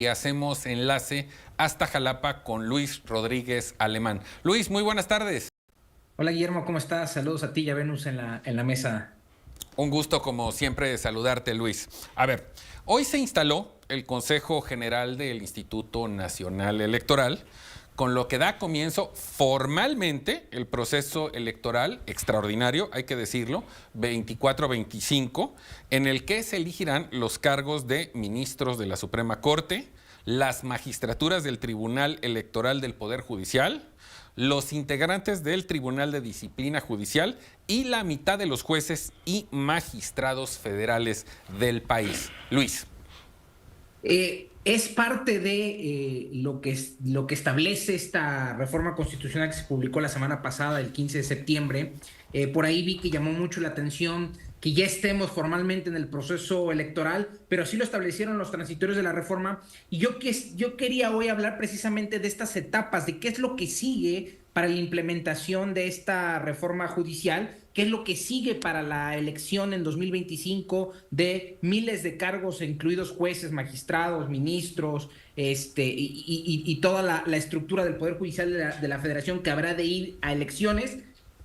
Y hacemos enlace hasta Jalapa con Luis Rodríguez Alemán. Luis, muy buenas tardes. Hola Guillermo, ¿cómo estás? Saludos a ti y a Venus en la mesa. Un gusto, como siempre, saludarte, Luis. A ver, hoy se instaló el Consejo General del Instituto Nacional Electoral, con lo que da comienzo formalmente el proceso electoral extraordinario, hay que decirlo, 24-25, en el que se elegirán los cargos de ministros de la Suprema Corte, las magistraturas del Tribunal Electoral del Poder Judicial, los integrantes del Tribunal de Disciplina Judicial y la mitad de los jueces y magistrados federales del país. Luis. Es parte de lo que establece esta reforma constitucional que se publicó la semana pasada, el 15 de septiembre. Por ahí vi que llamó mucho la atención que ya estemos formalmente en el proceso electoral, pero así lo establecieron los transitorios de la reforma. Y yo quería hoy hablar precisamente de estas etapas, de qué es lo que sigue para la implementación de esta reforma judicial, qué es lo que sigue para la elección en 2025 de miles de cargos, incluidos jueces, magistrados, ministros, y toda la estructura del Poder Judicial de la Federación, que habrá de ir a elecciones,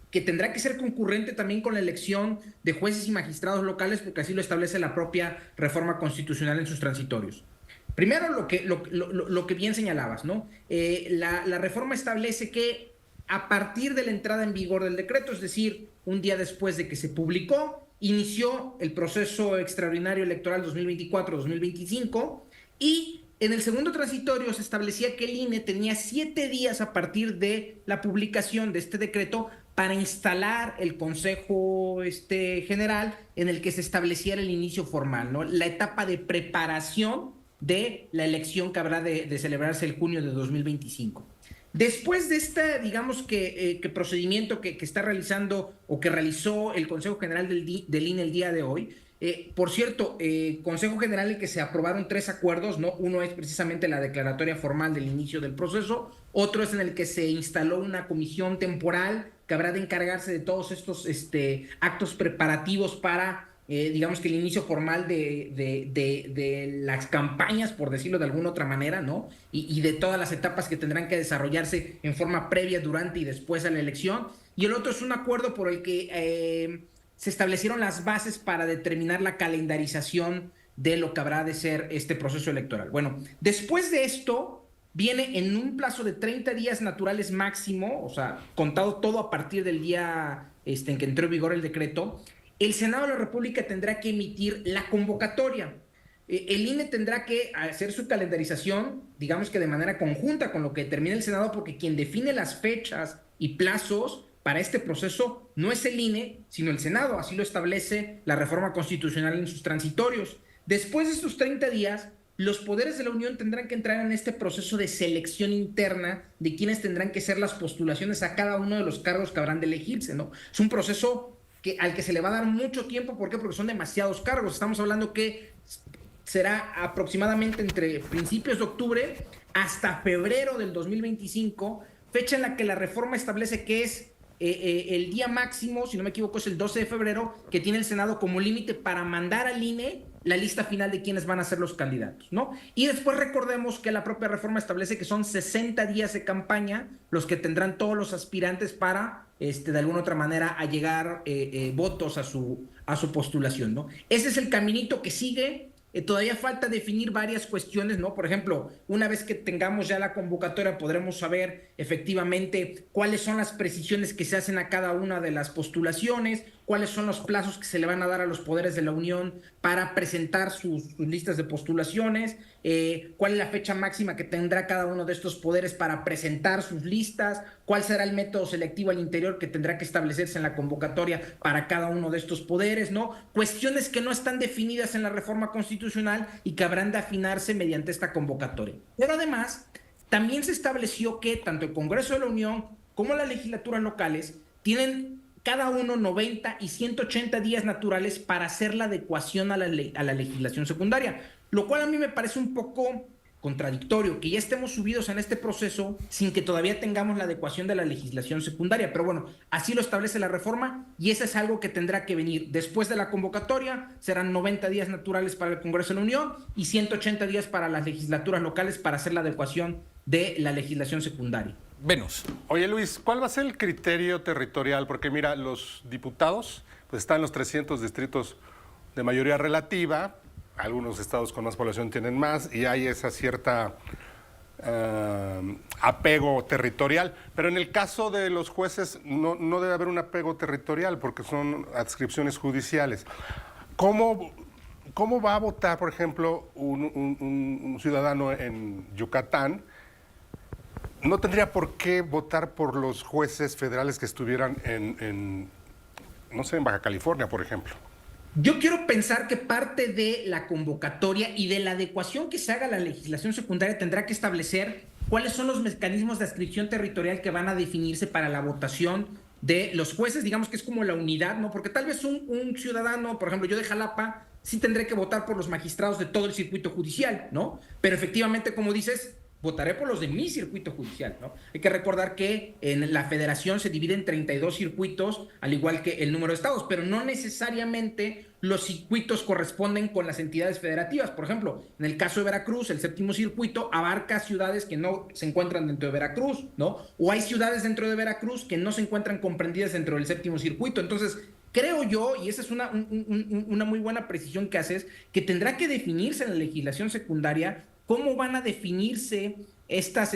que tendrá que ser concurrente también con la elección de jueces y magistrados locales, porque así lo establece la propia reforma constitucional en sus transitorios. Primero, lo que bien señalabas, ¿no? La reforma establece que a partir de la entrada en vigor del decreto, es decir, un día después de que se publicó, inició el proceso extraordinario electoral 2024-2025 y en el segundo transitorio se establecía que el INE tenía 7 días a partir de la publicación de este decreto para instalar el Consejo General en el que se estableciera el inicio formal, ¿no? La etapa de preparación de la elección que habrá de celebrarse el junio de 2025. Después de este, digamos que procedimiento que está realizando o que realizó el Consejo General del INE el día de hoy, por cierto, Consejo General en el que se aprobaron 3 acuerdos, ¿no? Uno es precisamente la declaratoria formal del inicio del proceso, otro es en el que se instaló una comisión temporal que habrá de encargarse de todos estos actos preparativos para digamos que el inicio formal de las campañas, por decirlo de alguna otra manera, ¿no? Y de todas las etapas que tendrán que desarrollarse en forma previa, durante y después a la elección. Y el otro es un acuerdo por el que se establecieron las bases para determinar la calendarización de lo que habrá de ser este proceso electoral. Bueno, después de esto viene en un plazo de 30 días naturales máximo, o sea, contado todo a partir del día en que entró en vigor el decreto, el Senado de la República tendrá que emitir la convocatoria. El INE tendrá que hacer su calendarización, digamos que de manera conjunta con lo que determina el Senado, porque quien define las fechas y plazos para este proceso no es el INE, sino el Senado. Así lo establece la reforma constitucional en sus transitorios. Después de estos 30 días, los poderes de la Unión tendrán que entrar en este proceso de selección interna de quienes tendrán que ser las postulaciones a cada uno de los cargos que habrán de elegirse, ¿no? Es un proceso al que se le va a dar mucho tiempo. ¿Por qué? Porque son demasiados cargos. Estamos hablando que será aproximadamente entre principios de octubre hasta febrero del 2025, fecha en la que la reforma establece que es el día máximo, si no me equivoco, es el 12 de febrero, que tiene el Senado como límite para mandar al INE la lista final de quiénes van a ser los candidatos, ¿no? Y después recordemos que la propia reforma establece que son 60 días de campaña los que tendrán todos los aspirantes para, de alguna otra manera, allegar votos a su postulación, ¿no? Ese es el caminito que sigue. Todavía falta definir varias cuestiones, ¿no? Por ejemplo, una vez que tengamos ya la convocatoria, podremos saber efectivamente cuáles son las precisiones que se hacen a cada una de las postulaciones, cuáles son los plazos que se le van a dar a los poderes de la Unión para presentar sus listas de postulaciones, cuál es la fecha máxima que tendrá cada uno de estos poderes para presentar sus listas, cuál será el método selectivo al interior que tendrá que establecerse en la convocatoria para cada uno de estos poderes, ¿no? Cuestiones que no están definidas en la reforma constitucional y que habrán de afinarse mediante esta convocatoria. Pero además, también se estableció que tanto el Congreso de la Unión como las legislaturas locales tienen cada uno 90 y 180 días naturales para hacer la adecuación a la legislación secundaria, lo cual a mí me parece un poco contradictorio que ya estemos subidos en este proceso sin que todavía tengamos la adecuación de la legislación secundaria. Pero bueno, así lo establece la reforma y eso es algo que tendrá que venir después de la convocatoria. Serán 90 días naturales para el Congreso de la Unión y 180 días para las legislaturas locales para hacer la adecuación de la legislación secundaria. Venus. Oye, Luis, ¿cuál va a ser el criterio territorial? Porque mira, los diputados pues están en los 300 distritos de mayoría relativa. Algunos estados con más población tienen más y hay esa cierta apego territorial. Pero en el caso de los jueces no debe haber un apego territorial porque son adscripciones judiciales. ¿Cómo va a votar, por ejemplo, un ciudadano en Yucatán? No tendría por qué votar por los jueces federales que estuvieran no sé, en Baja California, por ejemplo. Yo quiero pensar que parte de la convocatoria y de la adecuación que se haga a la legislación secundaria tendrá que establecer cuáles son los mecanismos de adscripción territorial que van a definirse para la votación de los jueces, digamos que es como la unidad, ¿no? Porque tal vez un ciudadano, por ejemplo, yo de Jalapa, sí tendré que votar por los magistrados de todo el circuito judicial, ¿no? Pero efectivamente, como dices, votaré por los de mi circuito judicial, ¿no? Hay que recordar que en la federación se divide en 32 circuitos, al igual que el número de estados, pero no necesariamente los circuitos corresponden con las entidades federativas. Por ejemplo, en el caso de Veracruz, el séptimo circuito abarca ciudades que no se encuentran dentro de Veracruz, ¿no? O hay ciudades dentro de Veracruz que no se encuentran comprendidas dentro del séptimo circuito. Entonces, creo yo, y esa es una muy buena precisión que haces, que tendrá que definirse en la legislación secundaria cómo van a definirse estas,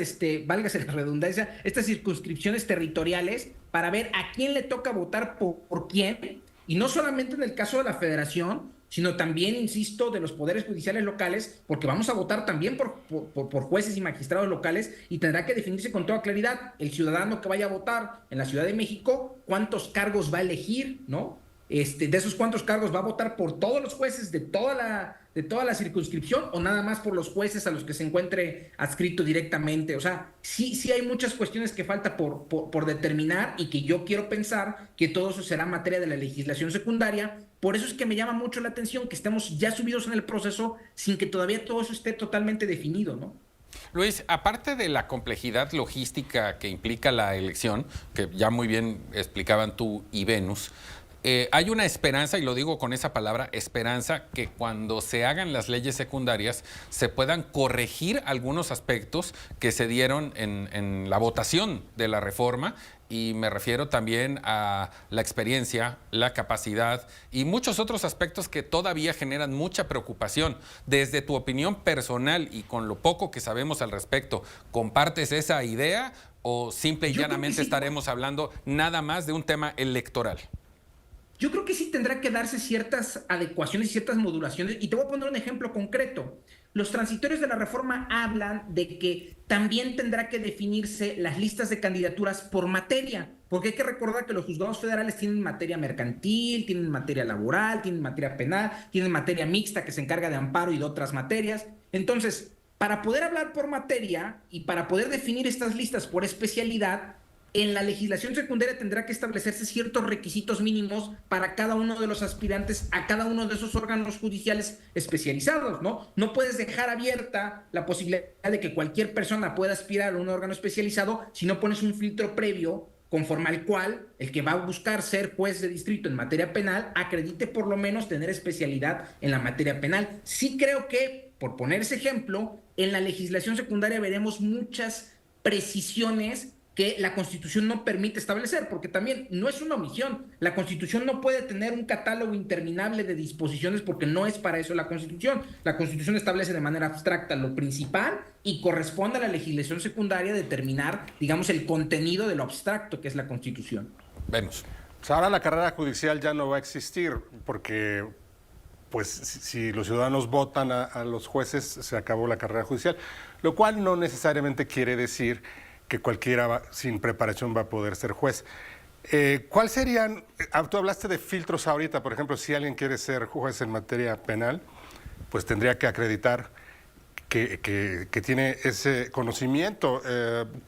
válgase la redundancia, estas circunscripciones territoriales para ver a quién le toca votar por quién, y no solamente en el caso de la federación, sino también, insisto, de los poderes judiciales locales, porque vamos a votar también por jueces y magistrados locales y tendrá que definirse con toda claridad el ciudadano que vaya a votar en la Ciudad de México, cuántos cargos va a elegir, ¿no? De esos cuántos cargos va a votar por todos los jueces de toda la circunscripción o nada más por los jueces a los que se encuentre adscrito directamente. O sea, sí hay muchas cuestiones que falta por determinar y que yo quiero pensar que todo eso será materia de la legislación secundaria. Por eso es que me llama mucho la atención que estemos ya subidos en el proceso sin que todavía todo eso esté totalmente definido, ¿no? Luis, aparte de la complejidad logística que implica la elección, que ya muy bien explicaban tú y Venus, hay una esperanza, y lo digo con esa palabra, esperanza, que cuando se hagan las leyes secundarias se puedan corregir algunos aspectos que se dieron en la votación de la reforma, y me refiero también a la experiencia, la capacidad y muchos otros aspectos que todavía generan mucha preocupación. Desde tu opinión personal y con lo poco que sabemos al respecto, ¿compartes esa idea o simple y llanamente estaremos hablando nada más de un tema electoral? Yo creo que sí tendrá que darse ciertas adecuaciones y ciertas modulaciones. Y te voy a poner un ejemplo concreto. Los transitorios de la reforma hablan de que también tendrá que definirse las listas de candidaturas por materia, porque hay que recordar que los juzgados federales tienen materia mercantil, tienen materia laboral, tienen materia penal, tienen materia mixta que se encarga de amparo y de otras materias. Entonces, para poder hablar por materia y para poder definir estas listas por especialidad, en la legislación secundaria tendrá que establecerse ciertos requisitos mínimos para cada uno de los aspirantes a cada uno de esos órganos judiciales especializados, ¿no? No puedes dejar abierta la posibilidad de que cualquier persona pueda aspirar a un órgano especializado si no pones un filtro previo conforme al cual el que va a buscar ser juez de distrito en materia penal acredite por lo menos tener especialidad en la materia penal. Sí creo que, por poner ese ejemplo, en la legislación secundaria veremos muchas precisiones que la Constitución no permite establecer, porque también no es una omisión. La Constitución no puede tener un catálogo interminable de disposiciones porque no es para eso la Constitución. La Constitución establece de manera abstracta lo principal y corresponde a la legislación secundaria determinar, digamos, el contenido de lo abstracto que es la Constitución. Vemos. Pues ahora la carrera judicial ya no va a existir porque pues si los ciudadanos votan a los jueces, se acabó la carrera judicial, lo cual no necesariamente quiere decir que cualquiera sin preparación va a poder ser juez. ¿Cuál serían, tú hablaste de filtros ahorita, por ejemplo, si alguien quiere ser juez en materia penal, pues tendría que acreditar que tiene ese conocimiento.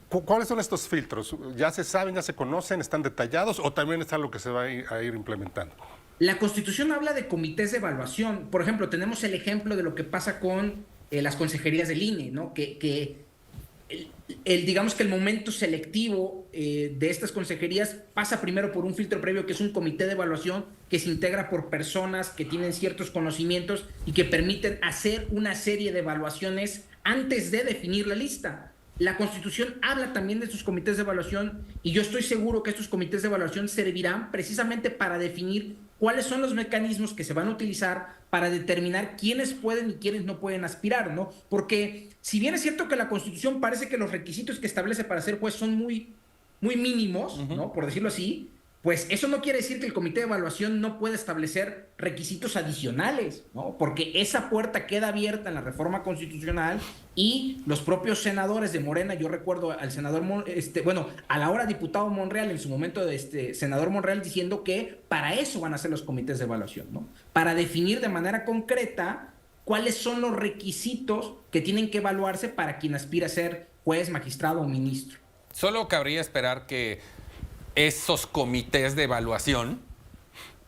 ¿Cuáles son estos filtros? ¿Ya se saben, ya se conocen, están detallados o también es algo que se va a ir implementando? La Constitución habla de comités de evaluación. Por ejemplo, tenemos el ejemplo de lo que pasa con las consejerías del INE, ¿no? Digamos que el momento selectivo de estas consejerías pasa primero por un filtro previo, que es un comité de evaluación que se integra por personas que tienen ciertos conocimientos y que permiten hacer una serie de evaluaciones antes de definir la lista. La Constitución habla también de estos comités de evaluación y yo estoy seguro que estos comités de evaluación servirán precisamente para definir cuáles son los mecanismos que se van a utilizar para determinar quiénes pueden y quiénes no pueden aspirar, ¿no? Porque si bien es cierto que la Constitución parece que los requisitos que establece para ser juez son muy mínimos, ¿no? Por decirlo así, pues eso no quiere decir que el comité de evaluación no pueda establecer requisitos adicionales, ¿no? Porque esa puerta queda abierta en la reforma constitucional y los propios senadores de Morena, yo recuerdo al senador, al ahora diputado Monreal, en su momento senador Monreal, diciendo que para eso van a ser los comités de evaluación, ¿no? Para definir de manera concreta cuáles son los requisitos que tienen que evaluarse para quien aspira a ser juez, magistrado o ministro. Solo cabría esperar que esos comités de evaluación,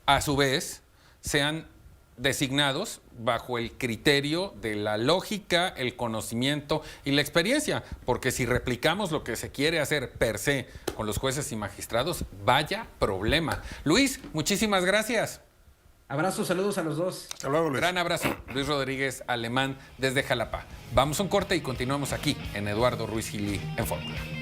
a su vez, sean designados bajo el criterio de la lógica, el conocimiento y la experiencia, porque si replicamos lo que se quiere hacer per se con los jueces y magistrados, vaya problema. Luis, muchísimas gracias. Abrazos, saludos a los dos. Hasta luego, Luis. Gran abrazo, Luis Rodríguez Alemán desde Jalapa. Vamos a un corte y continuamos aquí en Eduardo Ruiz Gili en Fórmula.